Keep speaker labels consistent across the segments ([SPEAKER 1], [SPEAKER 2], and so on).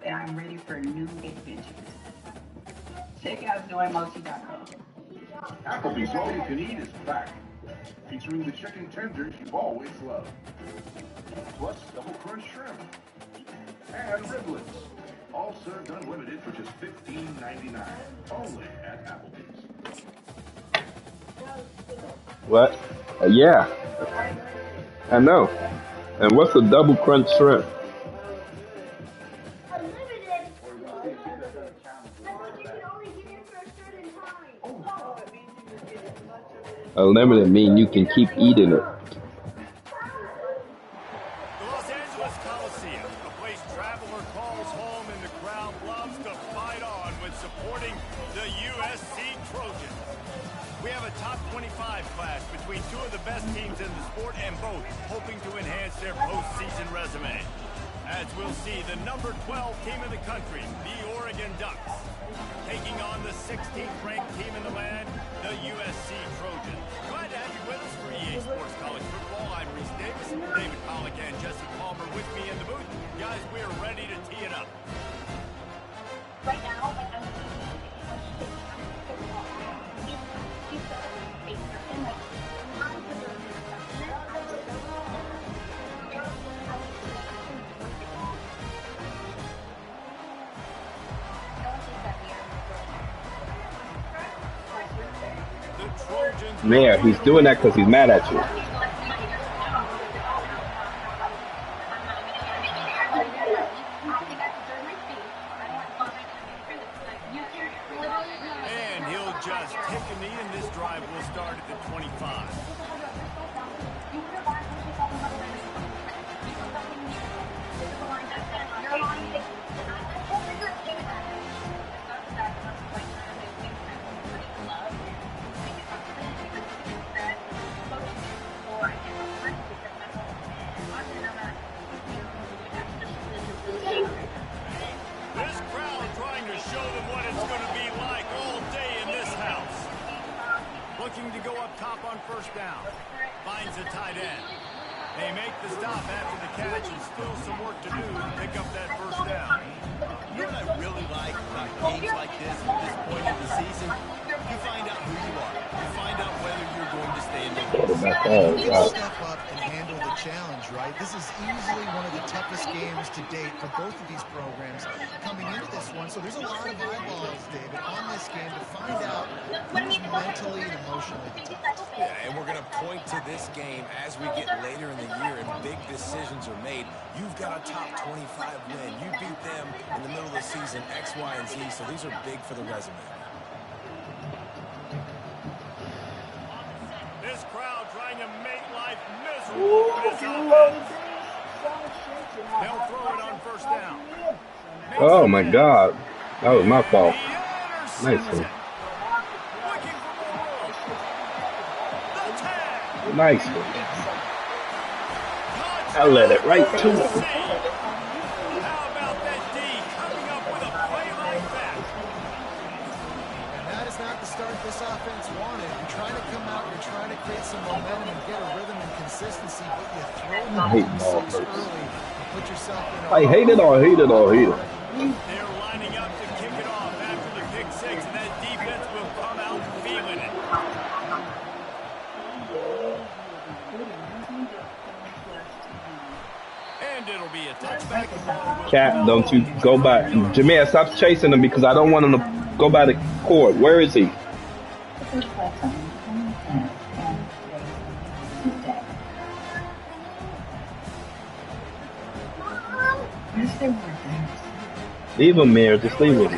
[SPEAKER 1] that I'm ready for new adventures. Check out joymochi.com.
[SPEAKER 2] Applebee's All You Can Eat is back, featuring the chicken tenders you've always loved, plus double crunch shrimp and riblets, all served unlimited for just $15.99, only at Applebee's.
[SPEAKER 3] What? Yeah, I know. And what's a double crunch shrimp? Unlimited mean you can keep eating it.
[SPEAKER 4] The Los Angeles Coliseum, a place traveler calls home and the crowd loves to fight on when supporting the USC Trojans. We have a top 25 class between two of the best teams in the sport and both hoping to enhance their postseason resume. As we'll see, the number 12 team in the country, the Oregon Ducks, taking on the 16th ranked team in the land, the USC Trojans. Glad to have you with us for EA Sports College Football. I'm Reese Davis, David Pollack and Jesse Palmer with me in the booth. Guys, we're ready to tee it up.
[SPEAKER 5] Right now,
[SPEAKER 3] Mayor, he's doing that because he's mad at you.
[SPEAKER 4] And he'll just take a knee, and this drive will start at the 25. This crowd trying to show them what it's going to be like all day in this house. Looking to go up top on first down. Finds a tight end. They make the stop after the catch and still some work to do to pick up that first down.
[SPEAKER 6] You know what I really like about games like this at this point of the season? You find out who you are. You find out whether you're going to stay in the game.
[SPEAKER 7] Step up and handle the challenge, right? This is easily one of the toughest games to date for both of these programs coming into this one. So there's a lot of eyeballs, David, on this game to find out who's mentally and emotionally the toughest.
[SPEAKER 6] Yeah, and we're going to point to this game as we get later in the year and big decisions are made. You've got a top 25 win. You beat them in the middle of the season, X, Y, and Z, so these are big for the resume.
[SPEAKER 4] This crowd trying to make life miserable for this offense. They'll throw it on first down.
[SPEAKER 3] Oh my God, that was my fault. Nice one. Nice one. I let it right to him.
[SPEAKER 4] How about that D coming up with a play like that?
[SPEAKER 7] And that is not the start this offense wanted. You're trying to come out, you're trying to create some momentum and get a rhythm and consistency, but you throw the six early and put yourself in a...
[SPEAKER 3] I hate it or hate it or hate it.
[SPEAKER 4] They're lining up to kick it off after the pick six, and that defense will come out feeling it. And it'll be a touchback.
[SPEAKER 3] Cat, don't you go by. Jameer, stop chasing him because I don't want him to go by the cord. Where is he? Leave him, Mayor. Just leave him.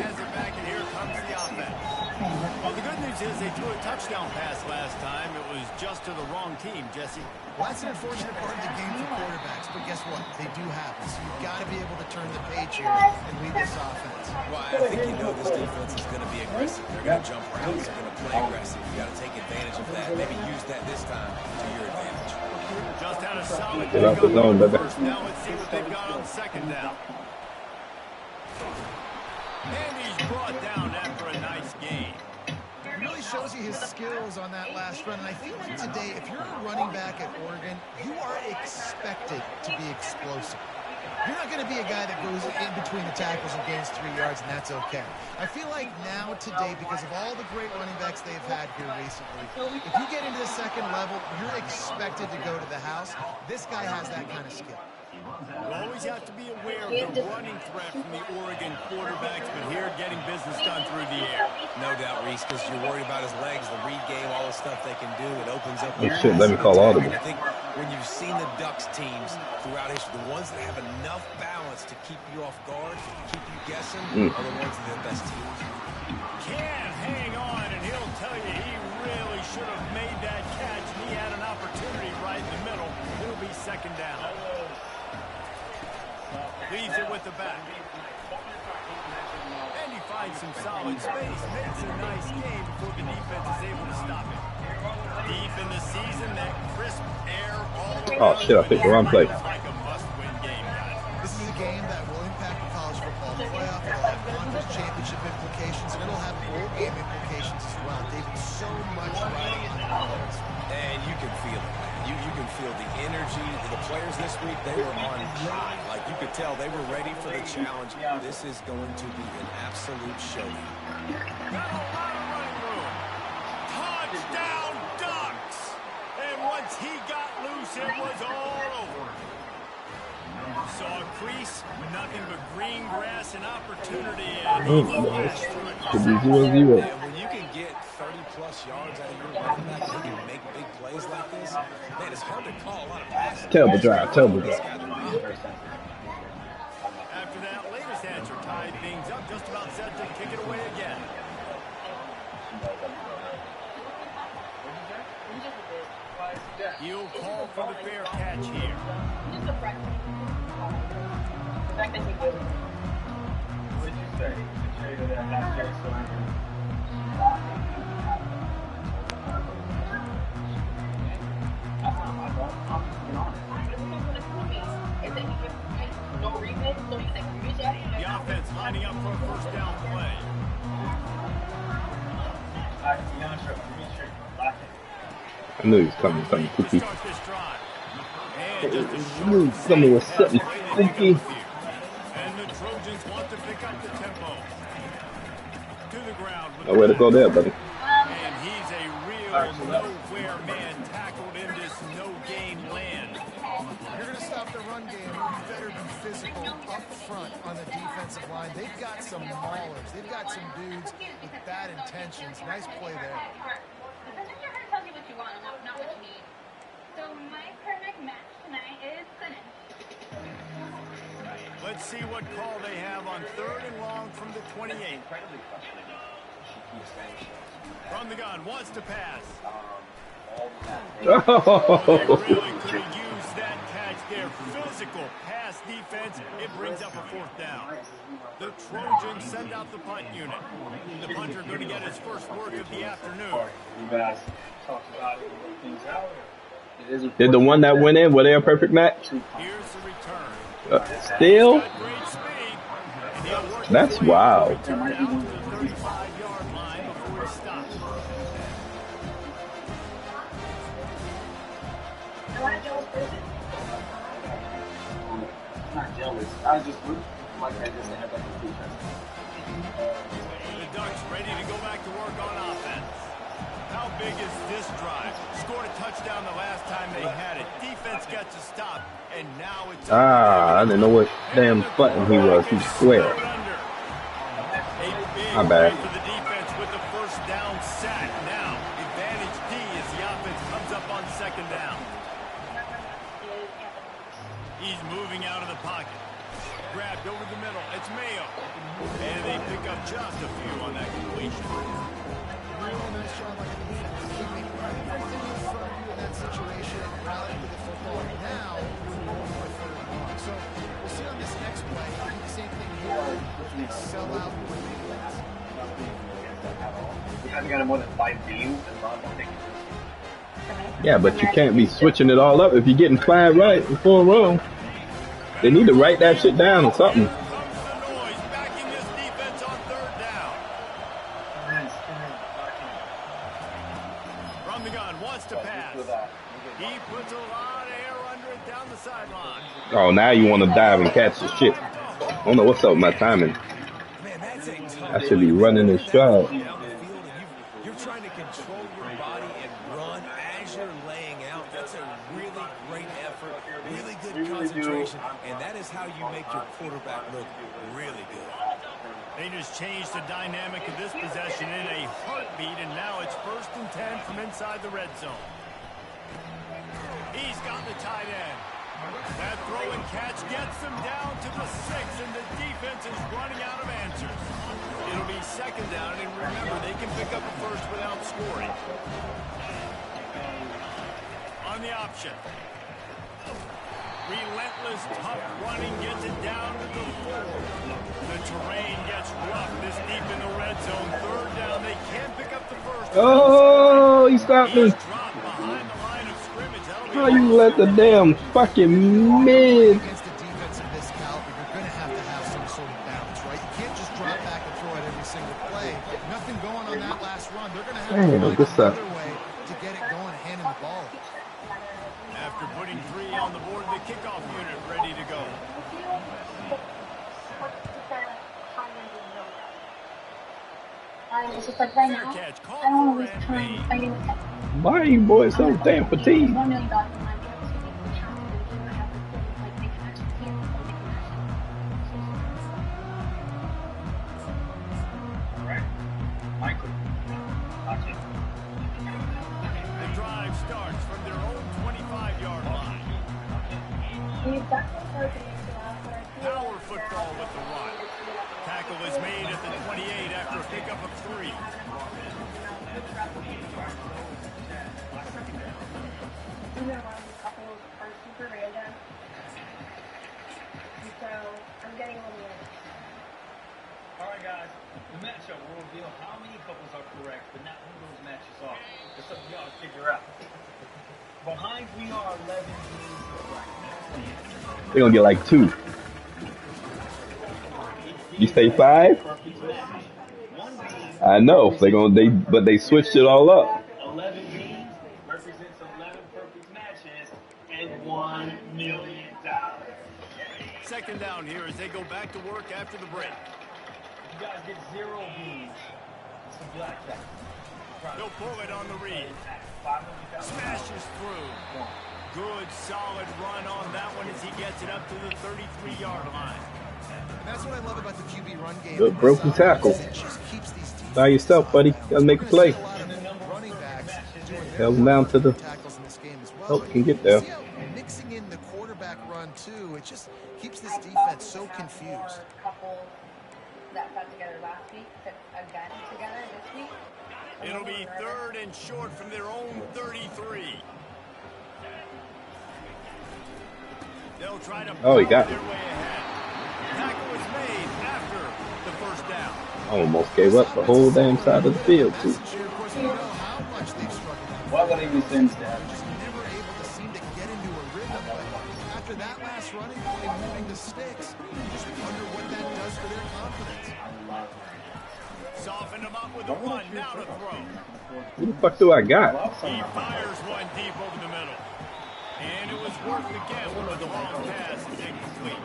[SPEAKER 4] Well, the good news is they threw a touchdown pass last time. It was just to the wrong team, Jesse.
[SPEAKER 7] Well, that's an unfortunate part of the game for quarterbacks, but guess what? They do happen. So you've got to be able to turn the page here and lead this offense.
[SPEAKER 6] Well, I think you know this defense is going to be aggressive. They're going to jump routes. They're going to play aggressive. You got to take advantage of that. Maybe use that this time to your advantage.
[SPEAKER 4] Just had a solid
[SPEAKER 3] Get off the zone, baby.
[SPEAKER 4] first. Now let's see what they've got on second down. And he's brought down after a nice game.
[SPEAKER 7] It really shows you his skills on that last run. And I feel like today, if you're a running back at Oregon, you are expected to be explosive. You're not going to be a guy that goes in between the tackles and gains 3 yards, and that's okay. I feel like now, today, because of all the great running backs they've had here recently, if you get into the second level, you're expected to go to the house. This guy has that kind of skill.
[SPEAKER 4] You always have to be aware of the running threat from the Oregon quarterbacks, but here getting business done through the air.
[SPEAKER 6] No doubt, Reese, because you're worried about his legs, the read game, all the stuff they can do. It opens up.
[SPEAKER 3] Oh, shit, let me call audible.
[SPEAKER 6] I think when you've seen the Ducks teams throughout history, the ones that have enough balance to keep you off guard, to keep you guessing, are the ones that are the best teams.
[SPEAKER 4] Can't hang on, and he'll tell you he really should have made that catch, and he had an opportunity right in the middle. It'll be second down. Leaves it with the back. And he finds some solid space. Makes a nice game before the defense is able to stop it. Deep in the season, that crisp air all around.
[SPEAKER 3] Oh, shit, I picked the wrong play.
[SPEAKER 4] It's like a must-win game, guys.
[SPEAKER 7] This is a game that will impact the college football playoff. It'll have conference championship implications, and it'll have bowl game implications as well. David, so much riding on the players.
[SPEAKER 6] And you can feel it. You can feel the energy. The players this week, they were on high. Like, you could tell they were ready for the challenge. This is going to be an absolute showdown.
[SPEAKER 4] Got a lot of running room. Touchdown, Ducks! And once he got loose, it was all over. Saw a crease, nothing but green grass and opportunity. And he flashed through it.
[SPEAKER 3] Could be 0-0.
[SPEAKER 6] And when you can get 30-plus yards out of your running back, you can make big plays like this. Man, it's hard to call a lot of passes.
[SPEAKER 3] Terrible drive.
[SPEAKER 4] After that latest answer tied things up, just about set to kick it away again. He'll call for the fair catch here. The offense lining up for a first down play.
[SPEAKER 3] I knew he was coming, Cookie.
[SPEAKER 4] Start this drive.
[SPEAKER 3] I knew he was coming with something funky.
[SPEAKER 4] And the Trojans want to pick up the tempo. To the ground.
[SPEAKER 3] Nowhere to go there, buddy.
[SPEAKER 4] And he's a real nowhere man tackled in this no-gain land.
[SPEAKER 7] You're going to stop the run game. You better be physical up front on the defensive line. They've got some maulers. They've got some dudes with bad intentions. Nice play there.
[SPEAKER 5] Tell me what you want, not what you need. So my perfect match tonight is spinach.
[SPEAKER 4] Let's see what call they have on 3rd and long from the 28. From the gun, wants to pass. They really could have used that catch there. Physical pass defense. It brings up a 4th down. The Trojans send out the punt unit. The punter going to get his first work of the afternoon.
[SPEAKER 3] Did the one that went in, were they a perfect match?
[SPEAKER 4] Here's the return.
[SPEAKER 3] Still?
[SPEAKER 4] Got great speed. And he'll work
[SPEAKER 3] That's
[SPEAKER 4] his way
[SPEAKER 3] wild.
[SPEAKER 4] down to the 35-yard line before he stops. The Ducks ready to go back to work on offense. How big is this drive? Scored a touchdown the last time they had it. Defense gets a stop, and now it's
[SPEAKER 3] I didn't know what damn button he was. He square. My bad.
[SPEAKER 4] For the defense with the first down sack. Now, advantage D as the offense comes up on 2nd down. He's moving out of the pocket. Grabbed over the middle. It's Mayo. And they pick up just a few on that completion.
[SPEAKER 7] Real nice job by the defense. Keeping everything in front of you in that situation and rallying to the football. Now, you're moving for 3rd and long. So, we'll see on this next play. Do the same thing here. They sell out with big plays.
[SPEAKER 8] We haven't got more than 5 games.
[SPEAKER 3] Yeah, but you can't be switching it all up if you're getting 5 right in 4 row. They need to write that shit down or something.
[SPEAKER 4] Comes the noise, backing this defense on 3rd down. From the gun, wants to pass. He puts a lot of air under it down the sideline.
[SPEAKER 3] Oh, now you want to dive and catch the shit. I don't know what's up with my timing.
[SPEAKER 6] Man, that's a tough
[SPEAKER 3] I should be
[SPEAKER 6] way to
[SPEAKER 3] running this
[SPEAKER 6] down
[SPEAKER 3] stride.
[SPEAKER 6] the field, and you're trying to control your body and run as you're laying out. That's a really great effort, really good concentration, and that is how you make your quarterback look really good.
[SPEAKER 4] They just changed the dynamic of this possession in a heartbeat, and now it's 1st and 10 from inside the red zone. He's got the tight end. That throw and catch gets them down to the 6, and the defense is running out of answers. It'll be 2nd down, and remember, they can pick up a first without scoring. On the option. Relentless, tough running gets it down to the 4. The terrain gets rough this deep in the red zone. 3rd down, they can't pick up the first.
[SPEAKER 3] Oh, he stopped me.
[SPEAKER 4] He's dropped behind the line of scrimmage. That'll be
[SPEAKER 3] How you let the damn fucking mid?
[SPEAKER 7] Against a defense of this caliber, you're going to have some sort of balance, right? You can't just drop back and throw it every single play. Nothing going on that last run. They're going to have to
[SPEAKER 3] Damn,
[SPEAKER 7] find
[SPEAKER 3] good stuff.
[SPEAKER 7] another way to get it going, handing the ball.
[SPEAKER 4] After putting 3 on the board, the kickoff unit ready to go.
[SPEAKER 5] It's just like right now,
[SPEAKER 4] Catch,
[SPEAKER 5] I don't want to waste time fighting with that.
[SPEAKER 3] Why are you boys so damn fatigued?
[SPEAKER 5] $1 million in my bills, so they can challenge and I have to like make an extra team, so they can
[SPEAKER 4] The drive starts from their own 25-yard line. Power football with the run. Tackle is made at the 28 after a pickup of 3.
[SPEAKER 5] I'm getting a little nervous.
[SPEAKER 8] All right, guys. The matchup will reveal how many couples are correct, but not who those matches are. It's something y'all to figure out. Behind we are 11 teams.
[SPEAKER 3] They're gonna get like 2. You say 5? I know. But they switched it all up.
[SPEAKER 8] 11 teams represents 11 perfect matches and $1 million.
[SPEAKER 4] 2nd down here as they go back to work after the break.
[SPEAKER 8] You guys get 0 beans. It's a blackjack.
[SPEAKER 4] They'll pull it on the read. Smashes through. Good, solid run on that one as he gets it up to the 33-yard line.
[SPEAKER 7] And that's what I love about the QB run game.
[SPEAKER 3] Good broken tackle.
[SPEAKER 7] It just keeps these teams
[SPEAKER 3] By yourself, buddy. Gotta make a play.
[SPEAKER 7] running backs doing
[SPEAKER 3] Held him down to the
[SPEAKER 7] tackles in this game as well.
[SPEAKER 3] help can get there.
[SPEAKER 7] See how mixing in the quarterback run too, it just keeps this defense so confused.
[SPEAKER 5] Couples that got together last week that again together this week.
[SPEAKER 4] It'll be 3rd and short from their own 33. They'll try to
[SPEAKER 3] Oh, he got
[SPEAKER 4] their
[SPEAKER 3] it.
[SPEAKER 4] way ahead. Tackle is made after the 1st down.
[SPEAKER 3] Almost gave up the whole damn side of the field, too.
[SPEAKER 7] Of course, we know how much they've struggled.
[SPEAKER 8] Why would he send that?
[SPEAKER 7] Just never able to seem to get into a rhythm. But after that last running play, moving the sticks, you just wonder what that does for their confidence.
[SPEAKER 4] Soften him up with a run, now to throw.
[SPEAKER 3] Who the fuck do I got?
[SPEAKER 4] He fires one deep over the middle. And it was worth the gamble, but the long pass is incomplete.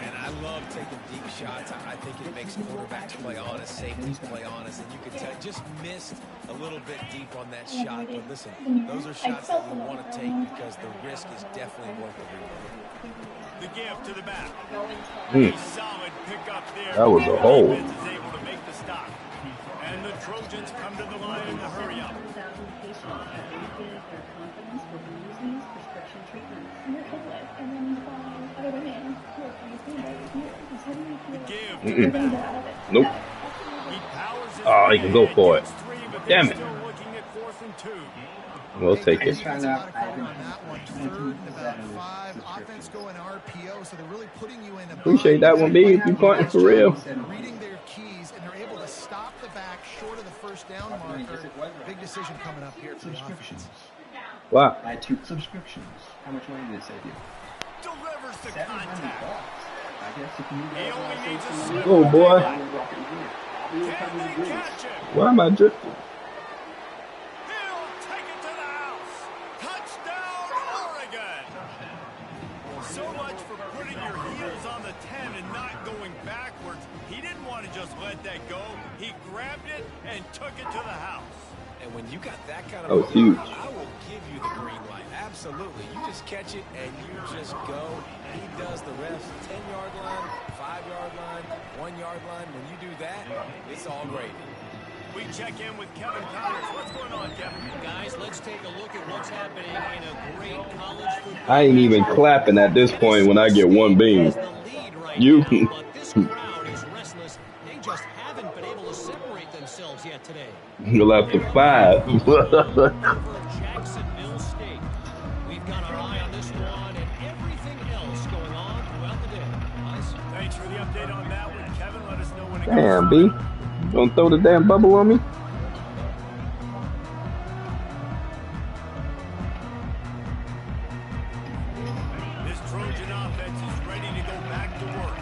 [SPEAKER 6] And I love taking deep shots. I think it makes quarterbacks play honest, safeties play honest, and you can tell just missed a little bit deep on that shot. But listen, those are shots that we want to take because the risk is definitely worth the reward.
[SPEAKER 4] The give to the back.
[SPEAKER 3] Hmm.
[SPEAKER 4] A solid pickup there.
[SPEAKER 3] That was a hole.
[SPEAKER 4] Defense is able to make the stop. And the Trojans come to the line in the hurry up. The give to the back.
[SPEAKER 3] Nope.
[SPEAKER 4] He powers his
[SPEAKER 3] Oh, he can go
[SPEAKER 4] way,
[SPEAKER 3] for it.
[SPEAKER 4] gets 3, but
[SPEAKER 3] Damn
[SPEAKER 4] they're
[SPEAKER 3] it.
[SPEAKER 4] still looking at 4th and 2.
[SPEAKER 3] We'll take it.
[SPEAKER 7] Defense, a lot of credit on that one. 3rd and about 5. Offense going RPO, so they're really putting you in a
[SPEAKER 3] Appreciate that one, B. If you pointing for real.
[SPEAKER 7] reading their keys, and they're able to stop the back short of the 1st down marker. Big decision coming up here for the offense.
[SPEAKER 3] Wow.
[SPEAKER 1] Buy 2 subscriptions. How much money did it save you?
[SPEAKER 4] Delivers the
[SPEAKER 1] $700.
[SPEAKER 4] contact.
[SPEAKER 1] I guess if you need
[SPEAKER 4] He only needs a
[SPEAKER 1] that,
[SPEAKER 4] slip.
[SPEAKER 3] Oh, boy.
[SPEAKER 4] Can they catch him?
[SPEAKER 3] Why am I drifting?
[SPEAKER 4] He'll take it to the house. Touchdown, Oregon. So want to just let that go. He grabbed it and took it to the house.
[SPEAKER 6] And when you got that kind of
[SPEAKER 3] That was huge.
[SPEAKER 6] I will give you the green light. Absolutely. You just catch it and you just go. He does the rest. 10-yard line, 5-yard line, 1-yard line. When you do that, it's all great.
[SPEAKER 4] We check in with Kevin Connors. What's going on, Kevin?
[SPEAKER 9] Guys, let's take a look at what's happening in a great college football.
[SPEAKER 3] I ain't even clapping at this point when I get one beam. You.
[SPEAKER 9] But this crowd is restless. They just haven't been able to separate themselves yet today.
[SPEAKER 3] You'll have to 5.
[SPEAKER 9] Jacksonville State. We've got our eye on this one and everything else going on throughout the day. Guys?
[SPEAKER 4] Thanks for the update on that one, Kevin. Let us know when it
[SPEAKER 3] Damn,
[SPEAKER 4] goes.
[SPEAKER 3] B. Don't throw the damn bubble on me.
[SPEAKER 4] This Trojan offense is ready to go back to work.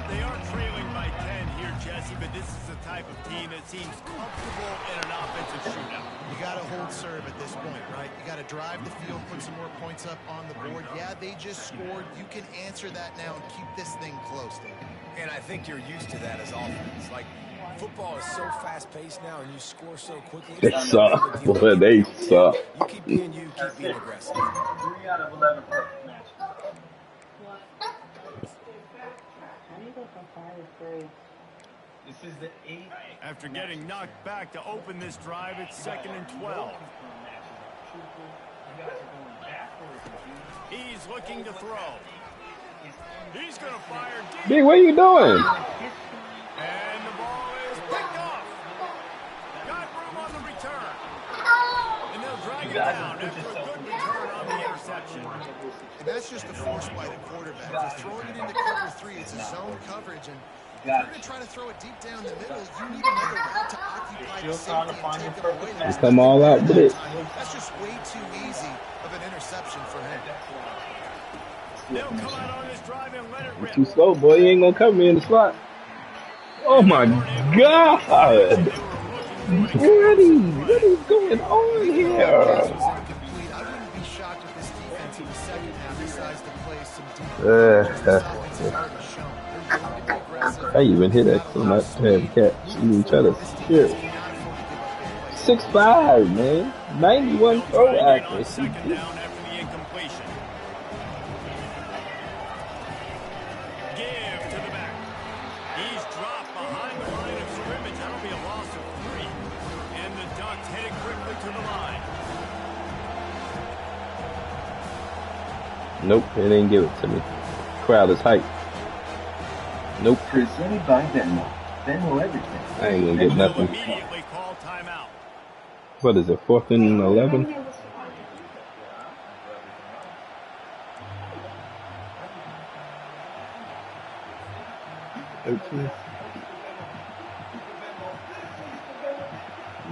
[SPEAKER 4] They are trailing by 10 here, Jesse, but this is the type of team that seems comfortable in an offensive shootout.
[SPEAKER 7] You got to hold serve at this point, right? You got to drive the field, put some more points up on the board. Yeah, they just scored. You can answer that now and keep this thing close, David.
[SPEAKER 6] And I think you're used to that as offense. Like, football is so fast-paced now, and you score so quickly.
[SPEAKER 3] They suck. Boy, they suck.
[SPEAKER 6] You keep being you, keep being aggressive.
[SPEAKER 8] 3 out of 11 perfect matches. This is the 8th.
[SPEAKER 4] After getting knocked back to open this drive, it's 2nd and 12. He's looking to throw. He's going to fire deep.
[SPEAKER 3] B, what are you doing?
[SPEAKER 4] And the ball is picked off. Got room on the return. And they'll drag it down after a good return on the interception.
[SPEAKER 7] And that's just a force by the quarterback. They're throwing it into cover 3. It's a zone coverage, and if you're going to try to throw it deep down the middle, you need another route to occupy the safety and take them away.
[SPEAKER 3] You come all out with it.
[SPEAKER 7] That's just way too easy of an interception for him.
[SPEAKER 4] They'll come out on this drive and let it rip.
[SPEAKER 3] Too slow, boy. You ain't gonna cover me in the slot. Oh my God! What is going on here?
[SPEAKER 7] I wouldn't be shocked if this defense in the second half decides to play some
[SPEAKER 3] I even hit that so much damn catch. You even try to shit. 6'5", man. 91 throw accuracy.
[SPEAKER 4] Second down after the incompletion. Give to the back. He's dropped behind the line of scrimmage. That'll be a loss of 3. And the Ducks headed quickly to the line.
[SPEAKER 3] Nope, they didn't give it to me. Crowd is hype. Nope.
[SPEAKER 10] Presented by Venmo. Venmo everything.
[SPEAKER 3] I ain't gonna get nothing.
[SPEAKER 4] Immediately call timeout.
[SPEAKER 3] What is it, 4th and 11? Okay.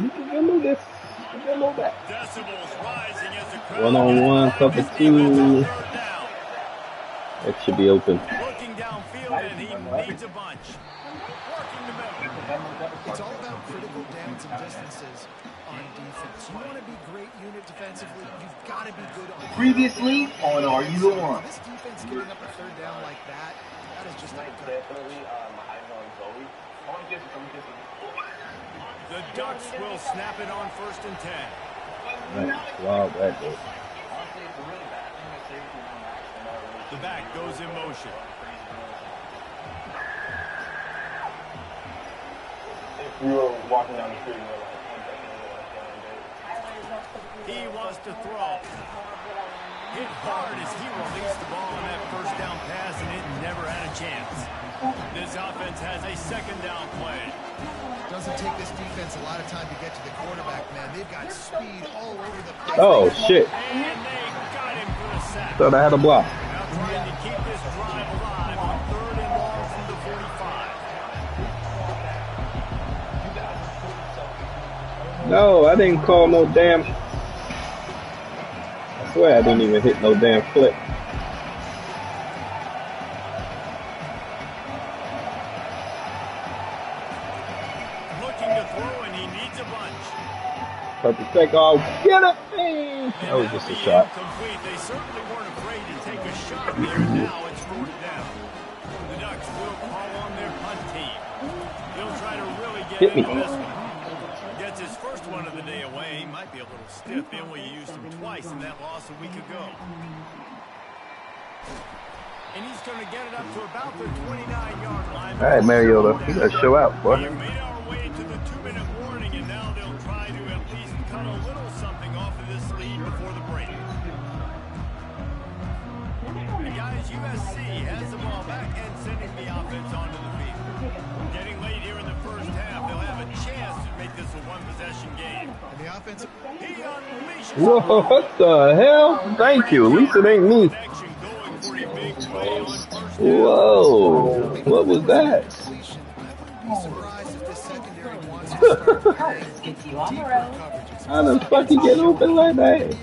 [SPEAKER 3] You can Venmo this. You can Venmo that.
[SPEAKER 4] Decibels rising as the crowd
[SPEAKER 3] 1-on-1, cover 2. That should be open.
[SPEAKER 4] Looking downfield, and he needs a bunch. Working the middle.
[SPEAKER 7] It's all about critical downs and distances on defense. You want to be great unit defensively, you've got to be good on
[SPEAKER 10] Previously on Are You the One?
[SPEAKER 7] This defense giving up a 3rd down like that is just not good.
[SPEAKER 4] The Ducks will snap it on 1st and 10.
[SPEAKER 3] Nice. Wow, that goes.
[SPEAKER 4] The back goes in motion.
[SPEAKER 10] If we were walking down the street and
[SPEAKER 4] He wants to throw. Hit hard as he released the ball on that 1st down pass, and it never had a chance. This offense has a 2nd down play.
[SPEAKER 7] Doesn't take this defense a lot of time to get to the quarterback, man. They've got speed all over the place.
[SPEAKER 3] Oh, shit.
[SPEAKER 4] And they got him for a sack.
[SPEAKER 3] Thought I had a block.
[SPEAKER 4] Now trying to keep this drive alive on 3rd and long from the 45.
[SPEAKER 3] No, I didn't call no damn. I swear I didn't even hit no damn flip.
[SPEAKER 4] Looking to throw, and he needs a bunch.
[SPEAKER 3] Purple take off. Get it! Hey. That was just a shot.
[SPEAKER 4] Incomplete. They certainly weren't afraid to take a shot there. Now it's 4th down. The Ducks will call on their punt team.
[SPEAKER 3] Hit
[SPEAKER 4] again
[SPEAKER 3] me.
[SPEAKER 4] for this one. Gets his first one of the day away. He might be a little stiff. They only used him twice in that loss a week ago. And he's going to get it up to about the 29-yard line.
[SPEAKER 3] All right, Mariota, you gotta show out, boy.
[SPEAKER 4] We have made our way to the 2-minute warning, and now they'll try to at least cut a little something off of this lead before the break. And guys, USC has the ball back and sending the offense onto the field. Getting late here in the first half, they'll have a chance to make this a one-possession game.
[SPEAKER 7] And the offensive.
[SPEAKER 4] He unleashes.
[SPEAKER 3] Whoa, what the hell? Thank you. At least it ain't me. Whoa, what was that? How the fuck you get open like that?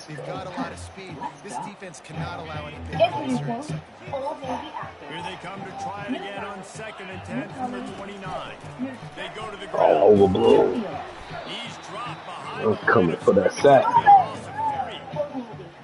[SPEAKER 7] They've got a lot of speed. This defense cannot allow any big plays here.
[SPEAKER 4] Here they come to try it again on 2nd and 10 from the 29. They go to the ground.
[SPEAKER 3] All overblown.
[SPEAKER 4] He's dropped behind.
[SPEAKER 3] I'm coming for that sack.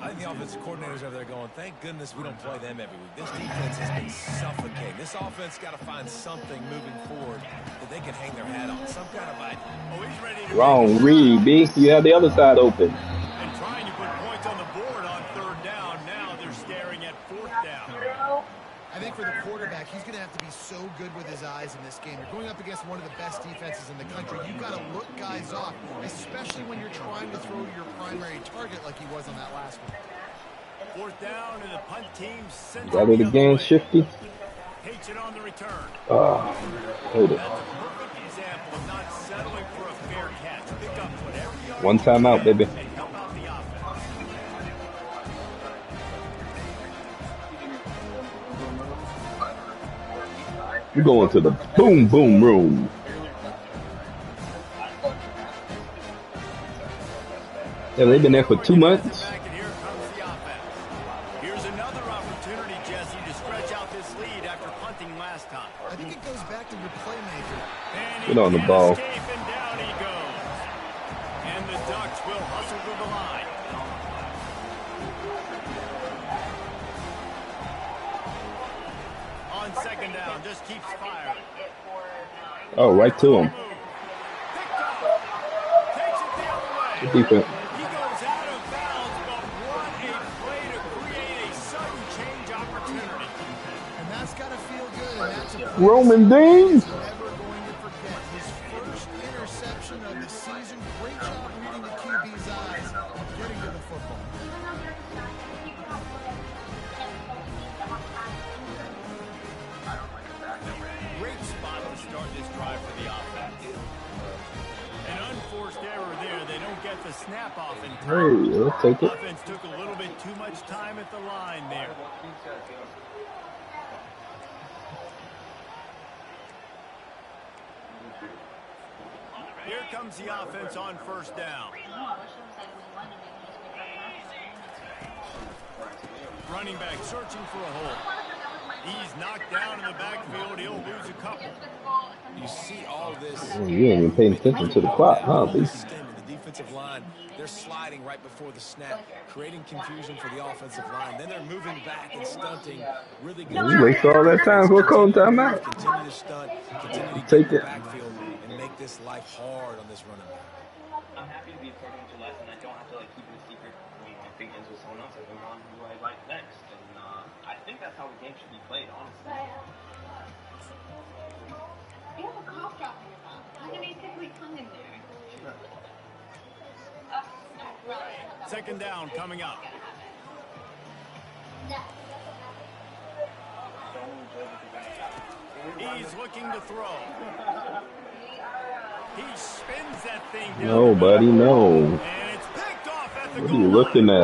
[SPEAKER 6] I think the offensive coordinators over there going, thank goodness we don't play them every week. This defense has been suffocating. This offense got to find something moving forward that they can hang their hat on. Some kind of idea.
[SPEAKER 4] Oh, he's ready to
[SPEAKER 3] Wrong read, B. You have the other side open.
[SPEAKER 4] and trying to put points on the board on 3rd down. Now they're staring at 4th down.
[SPEAKER 7] I think for the quarterback, he's going to have to be so good with his eyes in this game. You're going up against one of the best defenses in the country. You've got to look guys off, especially when you're trying to throw your primary target like he was on that last one.
[SPEAKER 4] 4th down, and the punt team sends
[SPEAKER 3] Got it again, Shifty.
[SPEAKER 4] Hates it on the return.
[SPEAKER 3] Hold it.
[SPEAKER 4] That's a perfect example of not settling for a fair catch. Pick up whatever you
[SPEAKER 3] One time out, baby.
[SPEAKER 4] and help out the offense.
[SPEAKER 3] We're going to the boom boom room. Yeah, they've been there for 2 months.
[SPEAKER 4] Back, and here comes the offense. Here's another opportunity, Jesse, to stretch out this lead after punting last time.
[SPEAKER 7] I think it goes back to your playmaker.
[SPEAKER 4] And
[SPEAKER 3] Get on the ball.
[SPEAKER 4] escape, and down he goes. And the Ducks will hustle to the line. On 2nd down, just keeps firing.
[SPEAKER 3] Oh, right to him.
[SPEAKER 4] Picked off. Takes it the other way.
[SPEAKER 3] Good defense.
[SPEAKER 4] He goes out of bounds, but what a play to create a sudden change opportunity.
[SPEAKER 7] And that's got to feel good. And that's a play
[SPEAKER 3] Roman Dean.
[SPEAKER 7] he's never going to forget. His first interception of the season. Great job reading the QB's eyes, getting to the football.
[SPEAKER 4] Great spot to start this drive for the offense. An unforced error there. They don't get the snap off in time.
[SPEAKER 3] Hey, I'll take it.
[SPEAKER 4] Offense took a little bit too much time at the line there. Here comes the offense on 1st down. Running back searching for a hole. He's knocked down in the backfield. He'll lose a couple.
[SPEAKER 6] You see all this.
[SPEAKER 3] Oh, you ain't even paying attention to the clock, huh, B?
[SPEAKER 6] The defensive line, they're sliding right before the snap, creating confusion for the offensive line. Then they're moving back and stunting. Really good.
[SPEAKER 3] You waste all that time for a cold timeout.
[SPEAKER 6] Continue to stunt, continue to
[SPEAKER 3] Take
[SPEAKER 6] get
[SPEAKER 3] it.
[SPEAKER 6] the backfield and make this life hard on this running back.
[SPEAKER 11] I'm happy to be a part of the lesson. I don't have to keep it a secret. I mean, I think ends with someone else. I move on who I like next, and I think that's how the game should be played, honestly.
[SPEAKER 5] You have a cough drop in your mouth. How can you typically come in there?
[SPEAKER 4] 2nd down coming up. He's looking to throw. He spins that thing down.
[SPEAKER 3] No, buddy, no.
[SPEAKER 4] And it's picked off at the
[SPEAKER 3] What are
[SPEAKER 4] goal
[SPEAKER 3] you
[SPEAKER 4] line.
[SPEAKER 3] looking at?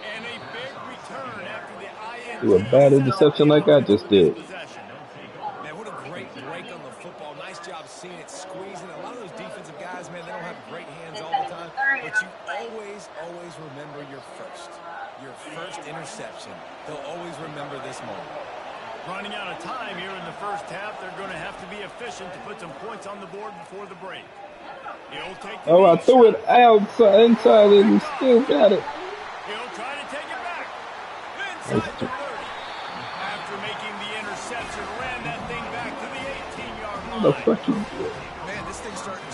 [SPEAKER 4] And a big return after the INT.
[SPEAKER 3] Do a bad interception like I just did.
[SPEAKER 6] Man, what a great break on the football. Nice job seeing it, squeezing. A lot of those defensive guys, man, they don't have great hands all the time. But you always remember your first interception. They'll always remember this moment.
[SPEAKER 4] Running out of time here in the first half. They're going to have to be efficient to put some points on the board before the break. He'll take the
[SPEAKER 3] Oh, I
[SPEAKER 4] lead
[SPEAKER 3] threw
[SPEAKER 4] shot.
[SPEAKER 3] it outside, inside, and he still got it.
[SPEAKER 4] He'll try to take it back. Inside the 30. After making the interception, ran that thing back to the 18-yard
[SPEAKER 3] The
[SPEAKER 4] line.
[SPEAKER 3] fuck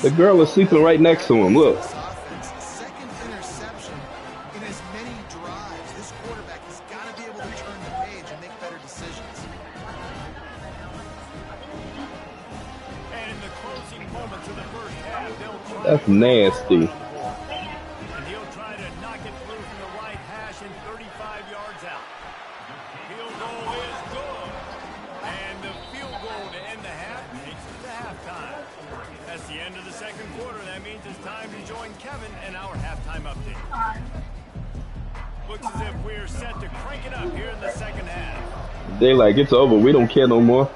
[SPEAKER 3] the girl is sleeping right next to him. Look.
[SPEAKER 7] Second interception in as many drives. This quarterback has got to be able to turn the page and make better decisions.
[SPEAKER 4] And in the closing moments of the first half, they'll try
[SPEAKER 3] That's nasty.
[SPEAKER 4] and he'll try to knock it through from the right hash and 35 yards out. Field goal is good. And the field goal to end the half takes us to halftime. That's the end of the second quarter. That means it's time to join Kevin and our halftime update. Looks as if we're set to crank it up here in the second half.
[SPEAKER 3] They like, it's over. We don't care no more.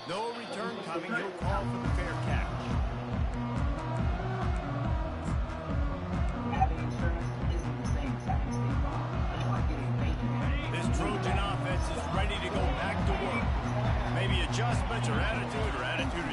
[SPEAKER 4] No return coming. He'll call for the fair catch. This Trojan offense is ready to go back to work. Maybe adjustments or attitude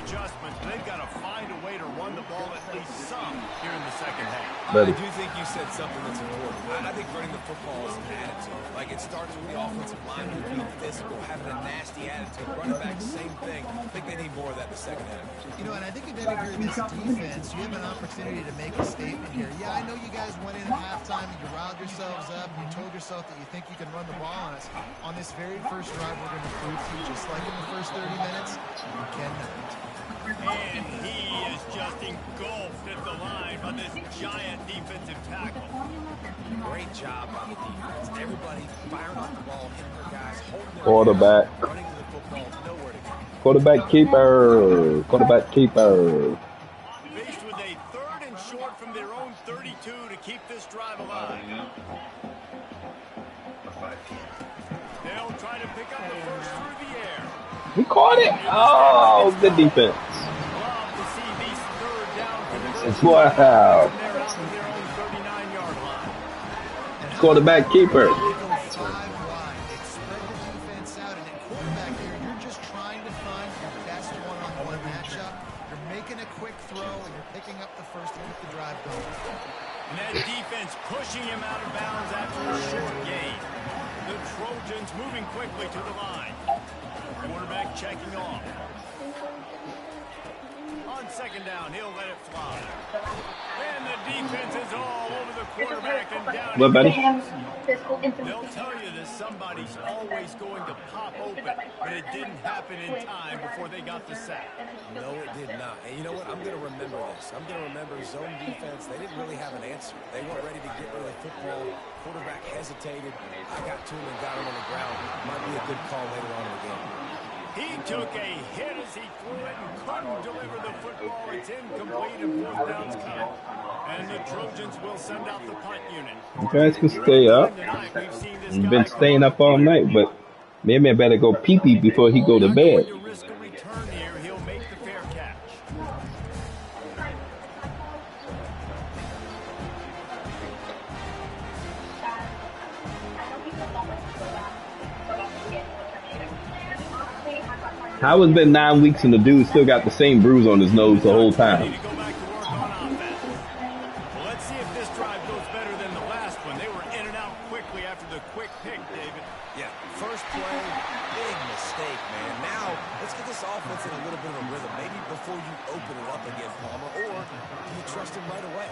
[SPEAKER 4] adjustments. They've got to find a way to run the ball at least some here in the second half.
[SPEAKER 6] I do think you said something that's important. I think running the football is an attitude. Like, it starts with the offensive line being physical, having a nasty attitude. Running back, same thing. I think they need more of that in the second half.
[SPEAKER 7] You know, and I think if you're this defense, you have an opportunity to make a statement here. Yeah, I know you guys went in at halftime and you riled yourselves up and you told yourself that you think you can run the ball on us. On this very first drive, we're going to prove to you, just like in the first 30 minutes, you cannot.
[SPEAKER 4] And he is just engulfed at the line by this giant defensive tackle.
[SPEAKER 6] Great job by the defense. Everybody firing off the ball, hitting their guys, holding their
[SPEAKER 3] Quarterback.
[SPEAKER 6] guys, running to the football, nowhere to go.
[SPEAKER 3] Quarterback keeper. Quarterback keeper.
[SPEAKER 4] Faced with a third and short from their own 32 to keep this drive alive. They'll try to pick up the first through the air.
[SPEAKER 3] He caught it. Oh, good defense.
[SPEAKER 4] Love to see these third down conversions.
[SPEAKER 3] Wow.
[SPEAKER 4] They're out to their own 39-yard line.
[SPEAKER 3] Quarterback keeper.
[SPEAKER 7] They go 5 wide. They spread the defense out, and at quarterback here, you're just trying to find your best one-on-one matchup. You're making a quick throw, and you're picking up the first to keep the drive going.
[SPEAKER 4] And that defense pushing him out of bounds after a short gain. The Trojans moving quickly to the line. Quarterback checking off. On second down, he'll let it fly. And the defense is all over the quarterback and down.
[SPEAKER 3] What, buddy?
[SPEAKER 4] They'll tell you that somebody's always going to pop open, but it didn't happen in time before they got the sack.
[SPEAKER 6] No, it did not. And you know what? I'm going to remember this. I'm going to remember zone defense. They didn't really have an answer. They weren't ready to get rid of the football. Quarterback hesitated. I got to him and got him on the ground. Might be a good call later on in the game.
[SPEAKER 4] He took a hit as he threw it and couldn't deliver the football. It's incomplete and fourth down's coming. And the Trojans will send out the punt unit.
[SPEAKER 3] You guys can stay up. You've been staying up all night, but maybe I better go pee-pee before he go to bed.
[SPEAKER 4] To risk a return here, he'll make the fair catch.
[SPEAKER 3] How it's been 9 weeks and the dude still got the same bruise on his nose the whole time?
[SPEAKER 4] Well, let's see if this drive goes better than the last one. They were in and out quickly after the quick pick, David.
[SPEAKER 6] Yeah, first play, big mistake, man. Now, let's get this offense in a little bit of a rhythm. Maybe before you open it up again, Palmer, or do you trust him right away?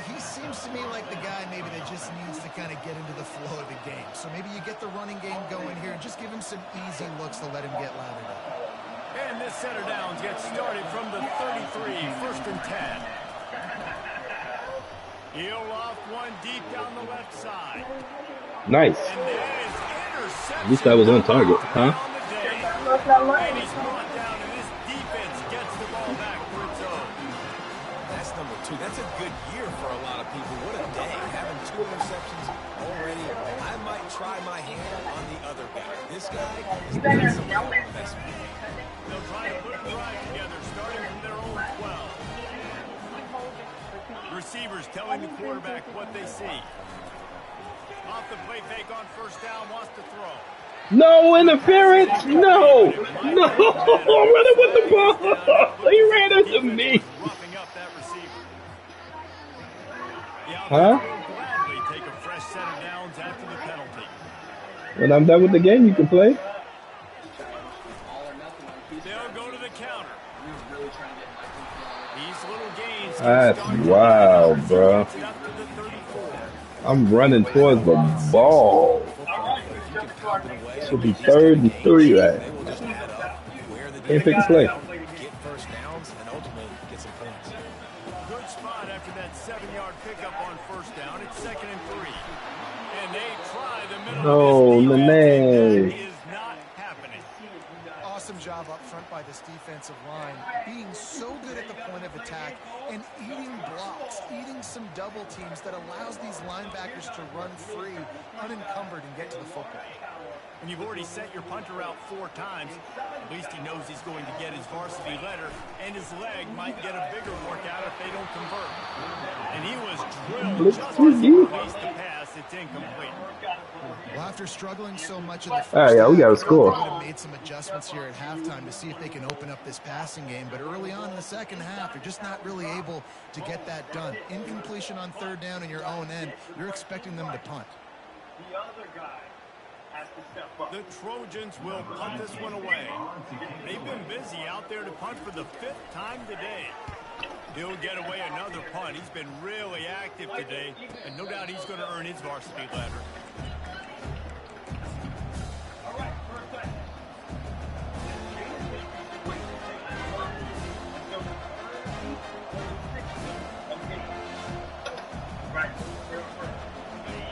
[SPEAKER 7] He seems to me like the guy maybe that just needs to kind of get into the flow of the game. So maybe you get the running game going here and just give him some easy looks to let him get lathered up.
[SPEAKER 4] And this set of downs gets started from the 33, first and 10. He'll loft one deep down the left side.
[SPEAKER 3] Nice.
[SPEAKER 4] And there's interception.
[SPEAKER 3] At least I was on target, huh?
[SPEAKER 4] And he's brought down, and this defense gets the ball back for its own.
[SPEAKER 6] That's number 2. That's a good year for a lot of people. What a day. Having 2 interceptions already. I might try my hand on the other guy. This guy is doing some real investment.
[SPEAKER 4] They'll try to put a drive together, starting from their own 12. Receivers telling the quarterback what they see. Off the play fake on first down, wants to throw.
[SPEAKER 3] No interference! No! No! I'm running with the ball! He ran into me!
[SPEAKER 4] Roughing up that receiver.
[SPEAKER 3] Huh?
[SPEAKER 4] Gladly take a fresh set of downs after the penalty.
[SPEAKER 3] When I'm done with the game, you can play.
[SPEAKER 4] These little gains
[SPEAKER 3] That's wild, bro. I'm running towards the ball. Should be 3rd and 3 right. Can't pick a play.
[SPEAKER 6] Get first downs and ultimately get some points.
[SPEAKER 4] Good spot after that 7-yard pickup on first down. It's 2nd and 3. And they try the middle.
[SPEAKER 3] No, man.
[SPEAKER 4] Is not happening.
[SPEAKER 7] Awesome job up front by this defensive line, being so good at the point of attack and eating blocks, eating some double teams that allows these linebackers to run free, unencumbered, and get to the football.
[SPEAKER 4] When you've already set your punter out 4 times, at least he knows he's going to get his varsity letter, and his leg might get a bigger workout if they don't convert. And he was drilled just as he released the pass. It's incomplete.
[SPEAKER 7] Well, after struggling so much in the first
[SPEAKER 3] yeah, we got to
[SPEAKER 7] half,
[SPEAKER 3] score.
[SPEAKER 7] they would have made some adjustments here at halftime to see if they can open up this passing game. But early on in the second half, they're just not really able to get that done. Incompletion on 3rd down in your own end, you're expecting them to punt.
[SPEAKER 8] The other guy has to step up.
[SPEAKER 4] The Trojans will punt this one away. They've been busy out there to punt for the 5th time today. He'll get away another punt. He's been really active today, and no doubt he's going to earn his varsity letter.
[SPEAKER 8] All right, first down.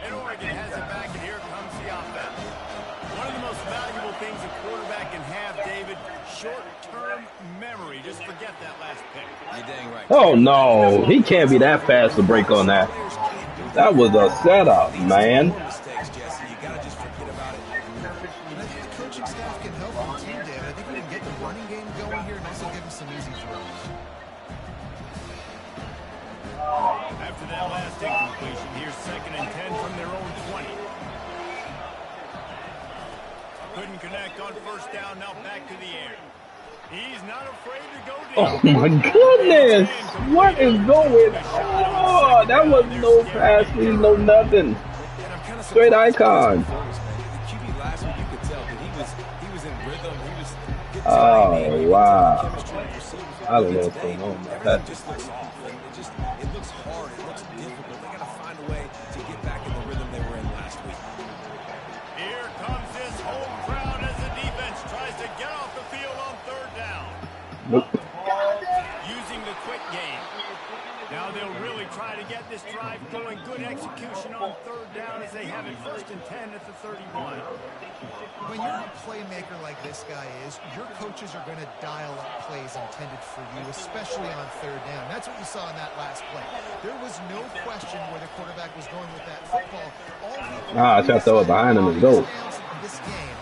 [SPEAKER 4] And Oregon has it back, and here comes the offense. One of the most valuable things a quarterback can have, David, short-term memory. Just forget that last pick.
[SPEAKER 6] You're dang right.
[SPEAKER 3] Oh, no. He can't be that fast to break on that. That was a setup, man.
[SPEAKER 6] Mistakes, Jesse. You got to just forget about it.
[SPEAKER 7] And I think the coaching staff can help them too, David. I think we can get the running game going here and also give them some easy throws.
[SPEAKER 4] After that last incompletion, here's 2nd and 10 from their own 20. Couldn't connect on first down, now back to the air. He's not afraid to go
[SPEAKER 3] Oh,
[SPEAKER 4] deep.
[SPEAKER 3] my goodness. What is going on? That was no pass, no nothing. Straight icon.
[SPEAKER 6] The QB last week, you could tell that he was in rhythm. He was getting
[SPEAKER 3] Oh, wow.
[SPEAKER 6] chemistry with receivers.
[SPEAKER 3] I don't know what's going on with
[SPEAKER 6] Everything
[SPEAKER 3] that.
[SPEAKER 6] just looks off. And it looks hard. It looks difficult. They got to find a way to get back in the rhythm they were in last week.
[SPEAKER 4] Here comes this home crowd as the defense tries to get off the field on 3rd down.
[SPEAKER 3] Nope.
[SPEAKER 4] Using the quick game. Now they'll really try to get this drive going. Good execution on 3rd down as they have it 1st and 10 at the 31.
[SPEAKER 7] When you're a playmaker like this guy is, your coaches are going to dial up plays intended for you, especially on 3rd down. That's what you saw in that last play. There was no question where the quarterback was going with that football.
[SPEAKER 3] I tried to throw it behind him and go.
[SPEAKER 7] This game,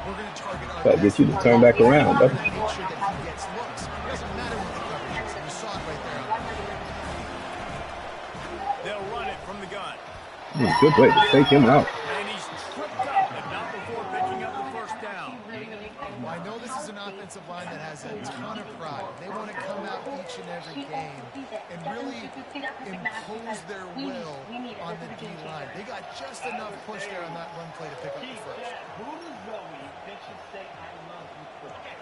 [SPEAKER 7] we're going to target our
[SPEAKER 3] Try to get you to turn back around, bro.
[SPEAKER 7] make sure that he gets looks. It doesn't matter what the coverage is. You saw it right there on
[SPEAKER 4] They'll run it from the gun.
[SPEAKER 3] Good way to take him out.
[SPEAKER 4] And he's tripped up, but not before picking up the 1st down.
[SPEAKER 7] Well, I know this is an offensive line that has a ton of pride. They want to come out each and every game and really impose their will on the D-line. They got just enough push there on that run play to pick up the first.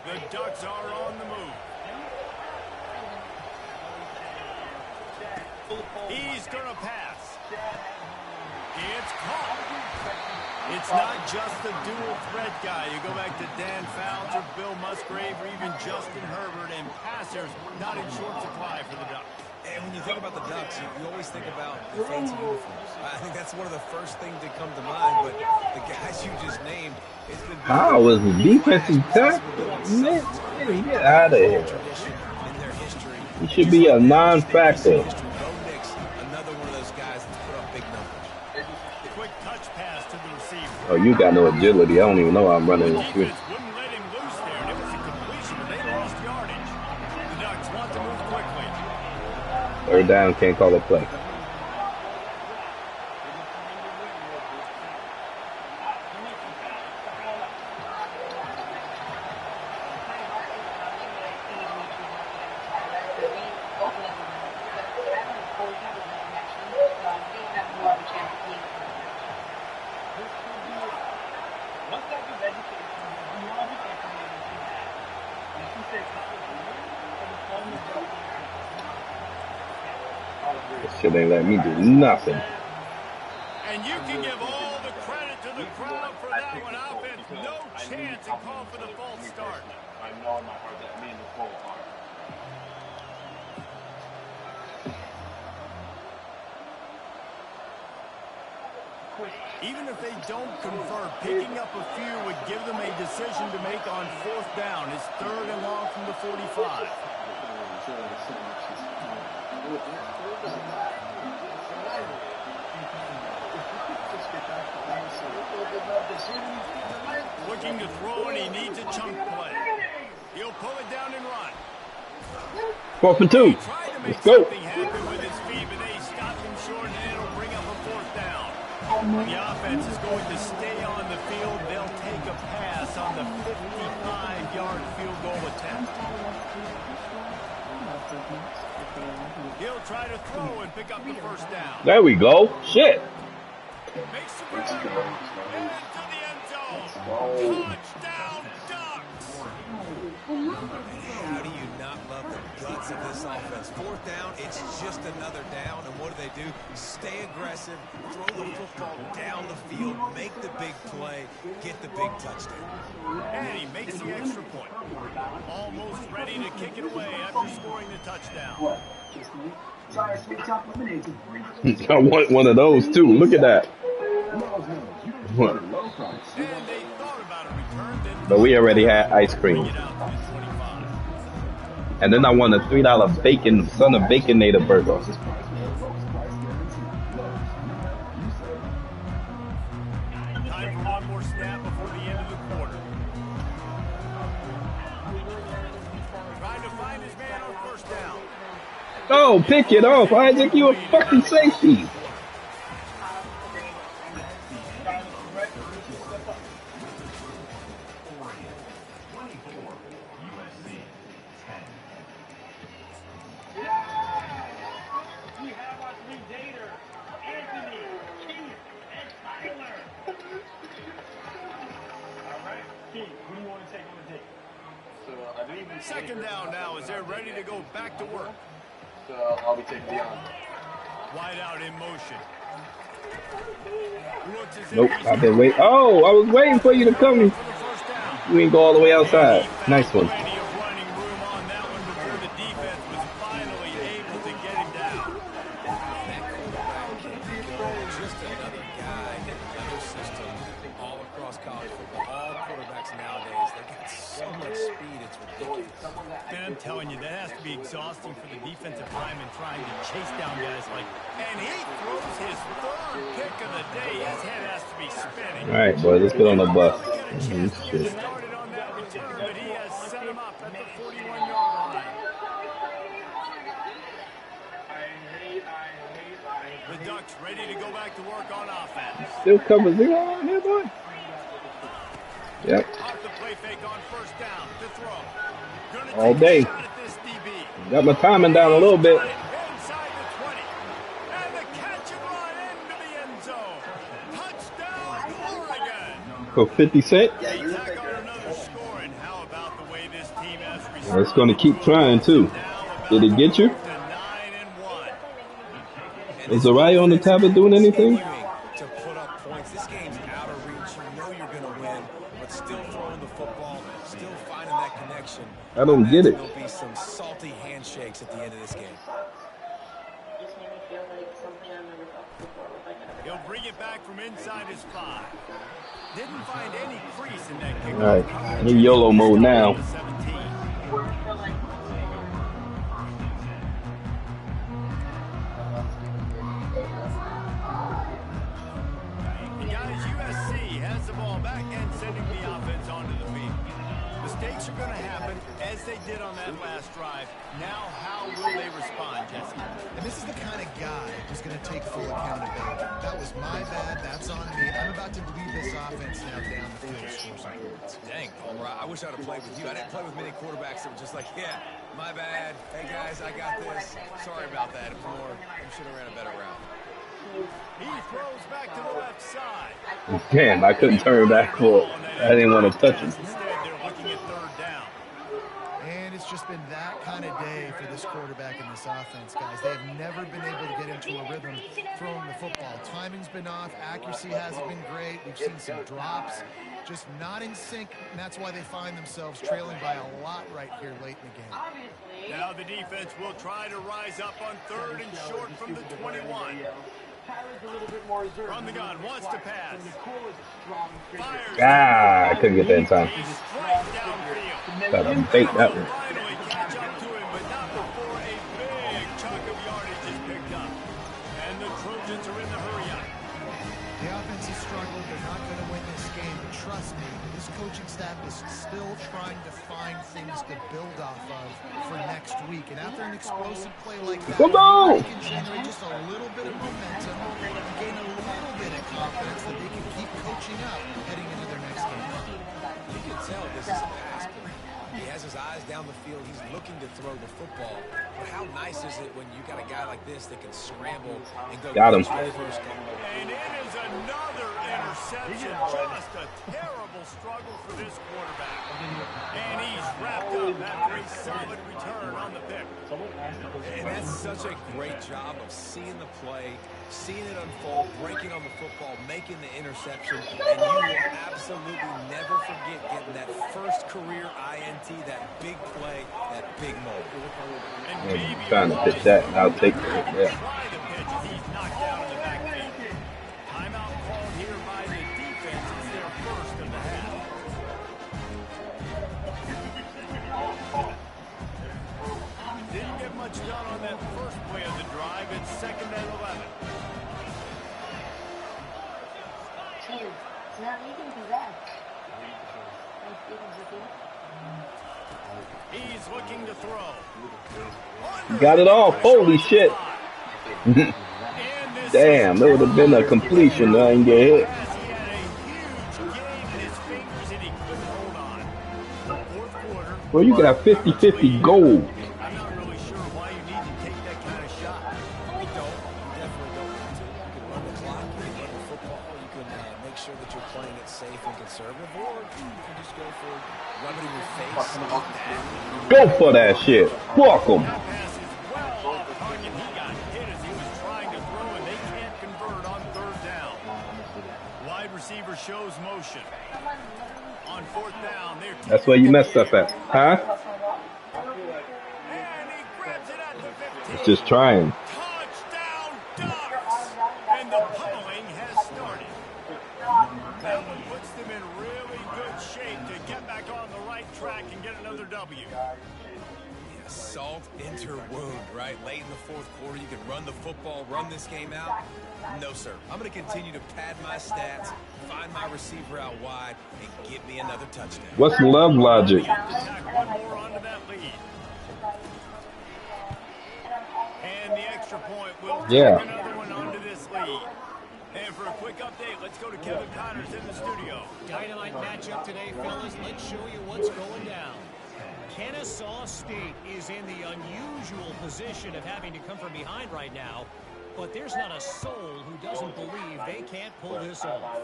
[SPEAKER 4] The Ducks are on the move. He's going to pass. It's caught. It's not just the dual threat guy. You go back to Dan Fouts or Bill Musgrave or even Justin Herbert, and passers not in short supply for the Ducks.
[SPEAKER 6] And when you think about the Ducks, you always think about the fancy uniforms. I think that's one of the first things that come to mind, but the guys you just named, it's been...
[SPEAKER 3] How was the defensive tackle? Man, get out of here. He should be a non-factor.
[SPEAKER 6] Another one of those guys that's put up big numbers.
[SPEAKER 4] Quick touch pass to the receiver.
[SPEAKER 3] Oh, you got no agility. I don't even know how I'm running this through.
[SPEAKER 4] Wouldn't let him loose there, and it was a completion, but they lost yardage. The Ducks want to move quickly.
[SPEAKER 3] 3rd down, can't call a play. This shit ain't letting me do nothing.
[SPEAKER 4] And you can give all the credit to the crowd for that one. Offense, no chance and call for the false start.
[SPEAKER 10] I know in my heart that me and Nicole are.
[SPEAKER 4] Even if they don't convert, picking up a few would give them a decision to make on 4th down. It's 3rd and long from the 45. Looking to throw, and he needs a chunk play. He'll pull it down and run.
[SPEAKER 3] 4th and 2. Let's go.
[SPEAKER 4] Happen with his feet, but they stop him short, and it'll bring up a 4th down. The offense is going to stay on the field. They'll take a pass on the 55-yard field goal attempt. He'll try to throw and pick up the 1st down.
[SPEAKER 3] There we go. Shit.
[SPEAKER 4] Makes the run into the end zone. Touchdown, Ducks.
[SPEAKER 6] How do you not love the guts of this offense? 4th down, it's just another down, and what do? Stay aggressive, throw the football down the field, make the big play, get the big touchdown.
[SPEAKER 4] And he makes the extra point. Almost ready to kick it away after scoring the touchdown.
[SPEAKER 3] I want one of those too. Look at that. What? But we already had ice cream. And then I want a $3 bacon, son of Baconator burger.
[SPEAKER 4] Time for one more snap before the end of the quarter. Trying to find his man on 1st down.
[SPEAKER 3] Oh, pick it off, Isaac. You a fucking safety.
[SPEAKER 4] Second down now as they're ready to go back to work.
[SPEAKER 10] So I'll be taking Deion.
[SPEAKER 4] Wide out in motion.
[SPEAKER 3] Nope, I've been waiting. Oh, I was waiting for you to come. You ain't go all the way outside. Nice one.
[SPEAKER 6] Just another guy in another system all across college football. All quarterbacks nowadays, they got so much speed, it's ridiculous.
[SPEAKER 4] And I'm telling you, that has to be exhausting for the defensive lineman trying to chase down guys like. And he throws his 3rd pick of the day. His head has to be spinning.
[SPEAKER 3] All right, boys, let's get on the bus. Shit.
[SPEAKER 4] Started on that return, but he has set him up at the 41-yard line. The Ducks ready to go back to work on offense.
[SPEAKER 3] Still cover 0 on here, boy. Yep.
[SPEAKER 4] Off the play fake on 1st down to throw.
[SPEAKER 3] All day. Got my timing down a little bit.
[SPEAKER 4] Inside the 20. And the catch and run into the end zone. Touchdown, Oregon.
[SPEAKER 3] For 50 cents.
[SPEAKER 4] They tack on another score, and how about the way this team has
[SPEAKER 3] Well, it's going to keep trying, too. Did it get you? Is Araya on the tablet doing anything?
[SPEAKER 6] To put up points. This game's out of reach. You know you're going to win, but still throwing the football, still finding that connection.
[SPEAKER 3] I don't get it.
[SPEAKER 6] There'll be some salty handshakes at the end of this game.
[SPEAKER 4] He'll bring it back from inside his 5. Didn't find any crease in that kick.
[SPEAKER 3] All right, in YOLO mode now.
[SPEAKER 4] Guys, USC has the ball back and sending the offense onto the field. Mistakes are going to happen, as they did on that last drive. Now, how will they respond, Jesse?
[SPEAKER 7] And this is the kind of guy who's going to take full accountability. That was my bad. That's on me. I'm about to lead this offense now down the field and score some points.
[SPEAKER 6] Dang, Palmer, I wish I would have played with you. I didn't play with many quarterbacks that were just like, yeah, my bad. Hey, guys, I got this. Sorry about that. Or I should have ran a better route.
[SPEAKER 4] He throws back to the left side.
[SPEAKER 3] Damn, I couldn't turn back for it. I didn't want to touch him.
[SPEAKER 4] Instead, they're looking at 3rd down.
[SPEAKER 7] And it's just been that kind of day for this quarterback in this offense, guys. They have never been able to get into a rhythm throwing the football. Timing's been off. Accuracy hasn't been great. We've seen some drops. Just not in sync, and that's why they find themselves trailing by a lot right here late in the game.
[SPEAKER 4] Now the defense will try to rise up on 3rd and short from the 21. From the gun, wants to pass. Fires.
[SPEAKER 3] Ah, I couldn't get that in time. Got to bait that one.
[SPEAKER 4] Finally catch up to him, but not before a big chunk of yardage is picked up. And the Trojans are in the hurry up.
[SPEAKER 7] The offense has struggled. They're not going to win this game, but trust me, this coaching staff is still trying to find things to build off of for next week. And after an explosive play like that, they can generate just a little bit of momentum and gain a little bit of confidence that they can keep coaching up heading into their next game.
[SPEAKER 6] You can tell this is a pass play. He has his eyes down the field. He's looking to throw the football. But how nice is it when you got a guy like this that can scramble and go
[SPEAKER 3] got him.
[SPEAKER 6] First down.
[SPEAKER 4] And it is another interception. Just a terrible struggle for this quarterback. And he's wrapped up after a solid return on the pick.
[SPEAKER 6] And that's such a great job of seeing the play, seeing it unfold, breaking on the football, making the interception, and you will absolutely never forget getting that first career INT, that big play, that big moment.
[SPEAKER 3] I'm trying to pitch that, and I'll take it. Yeah.
[SPEAKER 4] Try the pitch as he's knocked down in the backfield. Timeout called here by the defense. It's their first of the half. Didn't get much done on that first play of the drive. It's 2nd and 11. He's looking to throw.
[SPEAKER 3] Got it off. Holy shit. Damn, that would have been a completion. I didn't get hit. Well, you got 50-50 gold.
[SPEAKER 4] I'm not really sure why you need to take that kind of shot.
[SPEAKER 6] You definitely don't want to. You can run the clock, you can run the football, you can make sure that you're playing it safe and conservative, or you can just go for rubbing in your face.
[SPEAKER 3] Go for that shit. Fuck him.
[SPEAKER 4] That pass is well off target. He got hit as he was trying to throw, and they can't convert on 3rd down. Wide receiver shows motion. On 4th down, they're
[SPEAKER 3] That's where you messed up at. Huh?
[SPEAKER 4] and he grabs it at the 15.
[SPEAKER 3] It's just trying.
[SPEAKER 4] Touchdown Ducks! And the pummeling has started. That one puts them in really good shape to get back on the right track and get another W.
[SPEAKER 6] Salt enter wound, right? Late in the 4th quarter, you can run the football, run this game out. No, sir. I'm going to continue to pad my stats, find my receiver out wide, and get me another touchdown.
[SPEAKER 3] What's love logic?
[SPEAKER 4] Tack one more onto that lead. And the extra point will take another one onto this lead. And for a quick update, let's go to Kevin Connors in the studio.
[SPEAKER 9] Dynamite matchup today, fellas. Let's show you what's going down. Kennesaw State is in the unusual position of having to come from behind right now, but there's not a soul who doesn't believe they can't pull this off.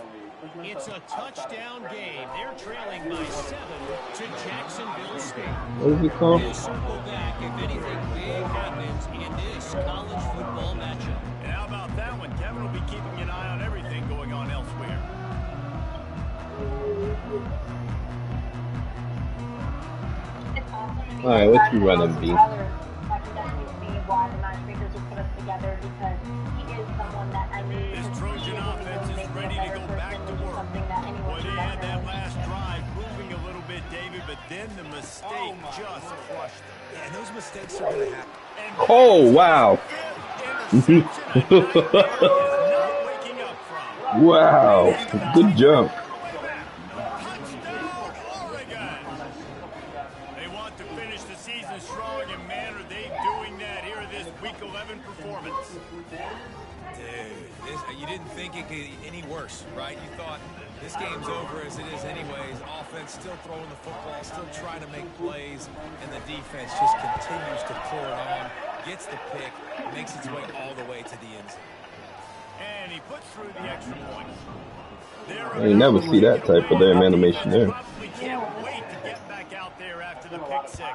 [SPEAKER 9] It's a touchdown game. They're trailing by 7 to Jacksonville State.
[SPEAKER 3] What is it called?
[SPEAKER 9] We'll circle back if anything big happens in this college football matchup.
[SPEAKER 4] And how about that one? Kevin will be keeping an eye on everything going on elsewhere.
[SPEAKER 3] All right, what you running, B?
[SPEAKER 4] This Trojan offense is ready to go back to work. Well, they had that last drive moving a little bit, David, but then the mistake just crushed them.
[SPEAKER 6] Yeah, and those mistakes are going to happen.
[SPEAKER 3] Oh, wow. Wow. Good jump.
[SPEAKER 4] They want to finish the season strong, and man, are they doing that here this Week 11 performance.
[SPEAKER 6] Dude, you didn't think it could get any worse, right? You thought this game's over as it is anyways. Offense still throwing the football, still trying to make plays, and the defense just continues to pour it on, gets the pick, makes its way all the way to the end zone.
[SPEAKER 4] And he puts through the extra point.
[SPEAKER 3] You never see that type of damn animation there.
[SPEAKER 4] Probably can't wait to get back out there after the pick six.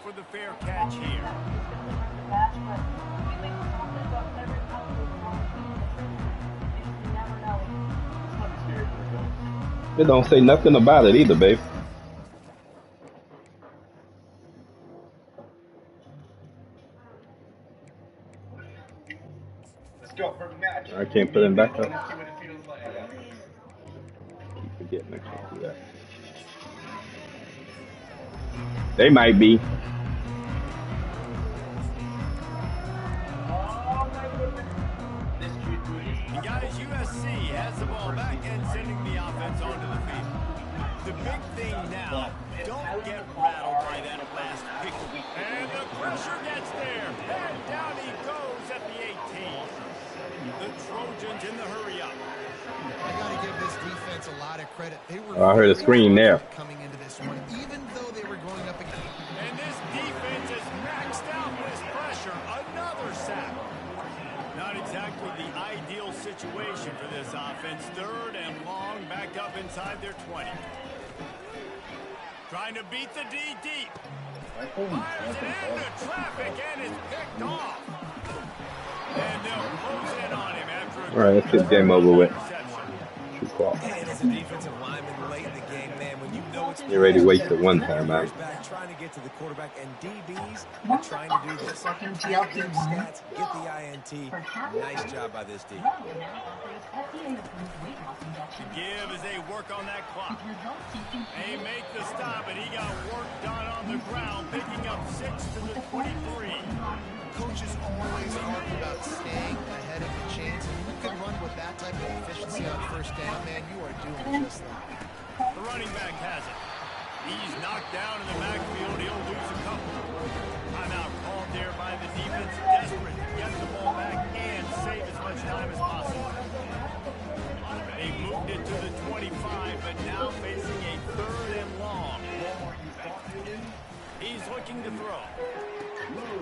[SPEAKER 4] for the fair catch here.
[SPEAKER 3] They don't say nothing about it either, babe.
[SPEAKER 8] Let's go for the match.
[SPEAKER 3] I can't put him back up.
[SPEAKER 8] See what it feels like.
[SPEAKER 3] Keep forgetting I can't do that. They might be.
[SPEAKER 4] And guys, USC has the ball back and sending the offense onto the field. The big thing now, don't get rattled by that last pick. And the pressure gets there. And down he goes at the 18. The Trojans in the hurry up.
[SPEAKER 7] I got to give this defense a lot of credit. They were
[SPEAKER 3] I heard a screen there.
[SPEAKER 7] coming into this one, even though they were going up against.
[SPEAKER 4] And this defense is maxed out with pressure. Another sack. Not exactly the ideal situation for this offense. 3rd and long, back up inside their 20. Trying to beat the D deep. Fires it into traffic and is picked off. And they'll close in on him after a
[SPEAKER 3] All right, let's get game over with. True call.
[SPEAKER 6] And as a defensive lineman late in the game, man, when you know it's
[SPEAKER 3] They already wasted one time out.
[SPEAKER 6] back trying to get to the quarterback, and DBs are trying to do this. Get them stats, get the INT. Nice job by this D.
[SPEAKER 4] Give as they work on that clock. They make the stop, and he got work done on the ground, picking up 6 to the 23.
[SPEAKER 7] Coaches always talk about staying ahead of the chains. If you can run with that type of efficiency on 1st down, man, you are doing just that.
[SPEAKER 4] The running back has it. He's knocked down in the backfield. He'll lose a couple. Timeout called there by the defense. Desperate to get the ball back and save as much time as possible. They moved it to the 25, but now facing a 3rd and long. He's looking to throw.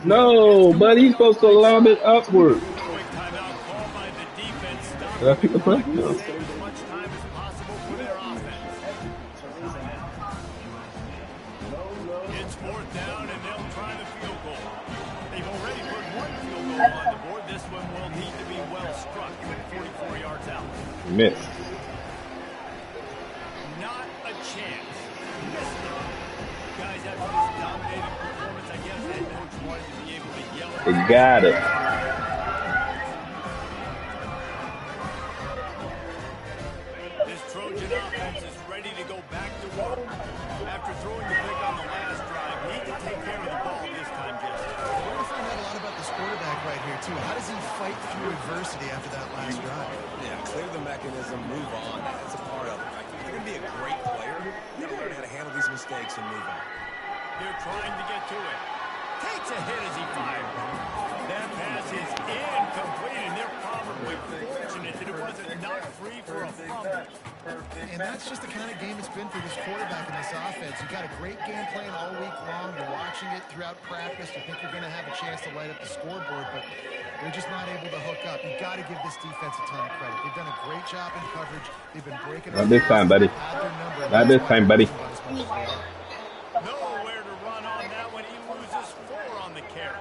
[SPEAKER 3] No, but he's supposed to lob it upward.
[SPEAKER 4] Quick timeout called by the defense. Stop
[SPEAKER 3] Did I pick the play? No.
[SPEAKER 4] save as much time as possible for their offense. It's 4th down, and they'll try the field goal. They've already put 1 field goal on the board. This one will need to be well struck from 44 yards out.
[SPEAKER 3] Miss.
[SPEAKER 4] Not a chance. Missed it. Guys, after this dominating performance, I guess head coach wanted to be able to yell.
[SPEAKER 3] They got it.
[SPEAKER 4] This Trojan offense is ready to go back to work. After throwing the pick on the last drive, need to take care of the ball this time, Jesse.
[SPEAKER 7] We're going to find out a lot about this quarterback right here, too. How does he fight through adversity after that last drive?
[SPEAKER 6] Yeah, clear the mechanism, move on. That's a part of it. Like, if you're going to be a great player, you got to learn how to handle these mistakes and move on.
[SPEAKER 4] They're trying to get to it. Takes a hit as he fires. That pass is incomplete, and they're probably fortunate that it wasn't knocked free for a fumble.
[SPEAKER 7] And that's just the kind of game it's been for this quarterback in this offense. You got a great game plan all week long. You're watching it throughout practice. You think you're going to have a chance to light up the scoreboard, but they're just not able to hook up. You got to give this defense a ton of credit. They've done a great job in coverage. They've been breaking.
[SPEAKER 3] Not this time, buddy. Not this time, buddy.
[SPEAKER 4] Nowhere to run on that one. He loses 4 on the carry.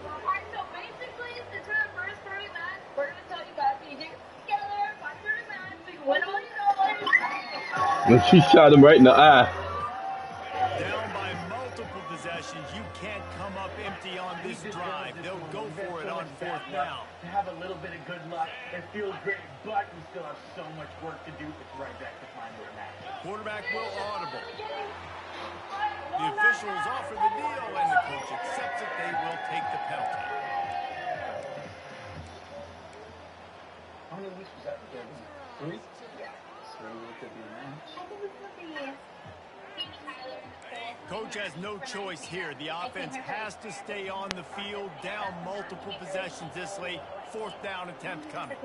[SPEAKER 5] Alright, so basically, since we're the first 30 minutes, we're going to tell you guys to get together, find 30 minutes, so you win all you know.
[SPEAKER 3] And she shot him right in the eye.
[SPEAKER 4] Down by multiple possessions. You can't come up empty on this drive. They'll go for it on 4th down.
[SPEAKER 8] To have a little bit of good luck, it feels great, but we still have so much work to do. It's right back to find where it matters.
[SPEAKER 4] Quarterback will audible. The officials offer the deal, and the coach accepts it. They will take the penalty.
[SPEAKER 8] How many weeks was that? 3? Yeah. 3 could be a match.
[SPEAKER 5] I think it's going to be
[SPEAKER 4] Coach has no choice here. The offense has to stay on the field, down multiple possessions this late. 4th down attempt coming.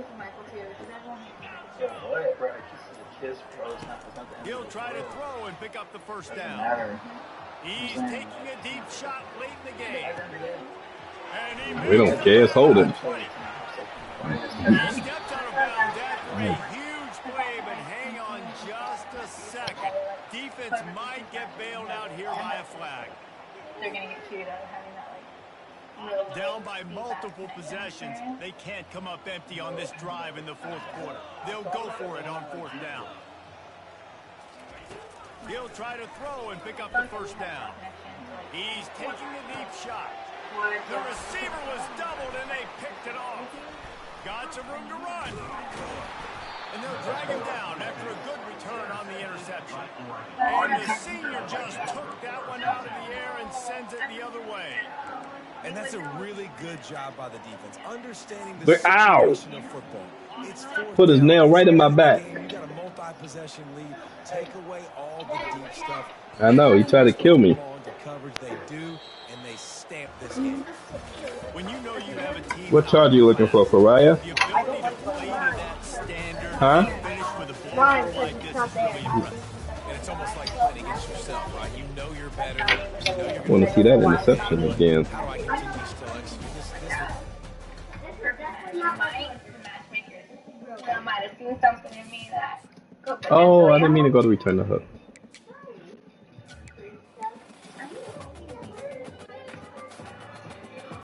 [SPEAKER 4] He'll try to throw and pick up the 1st down. He's taking a deep shot late in the game. And he
[SPEAKER 3] We don't care. It's holding.
[SPEAKER 4] He steps out of bounds after a huge play, but hang on just a second. Defense defense might get bailed out here by a flag.
[SPEAKER 1] They're gonna get cheated out of having that like.
[SPEAKER 4] Down by multiple possessions, they can't come up empty on this drive in the fourth quarter. They'll go for it on fourth down. He'll try to throw and pick up the first down. He's taking a deep shot. The receiver was doubled and they picked it off. Got some room to run. And they'll drag him down after a good return on the interception. And the senior just took that one out of the air and sends it the other way.
[SPEAKER 6] And that's a really good job by the defense, understanding the
[SPEAKER 3] But, ow!
[SPEAKER 6] situation of football. It's
[SPEAKER 3] Put his nail right in my back.
[SPEAKER 6] You got a multi-possession lead. Take away all the deep stuff.
[SPEAKER 3] I know, he tried to kill me.
[SPEAKER 6] The coverage they do, and they stamp this game.
[SPEAKER 4] When you know you have a team,
[SPEAKER 3] What charge are you looking for, Pariah?
[SPEAKER 4] the ability to play to that standard,
[SPEAKER 3] Huh?
[SPEAKER 4] finish with a ball like this is really impressive.
[SPEAKER 6] And it's almost like playing against yourself, right? You know you're better. You know you're
[SPEAKER 3] I want to see that interception again.
[SPEAKER 6] How do I continue to still execute this?
[SPEAKER 1] I might have seen something in me that.
[SPEAKER 3] Oh, I didn't mean to go to return the hook.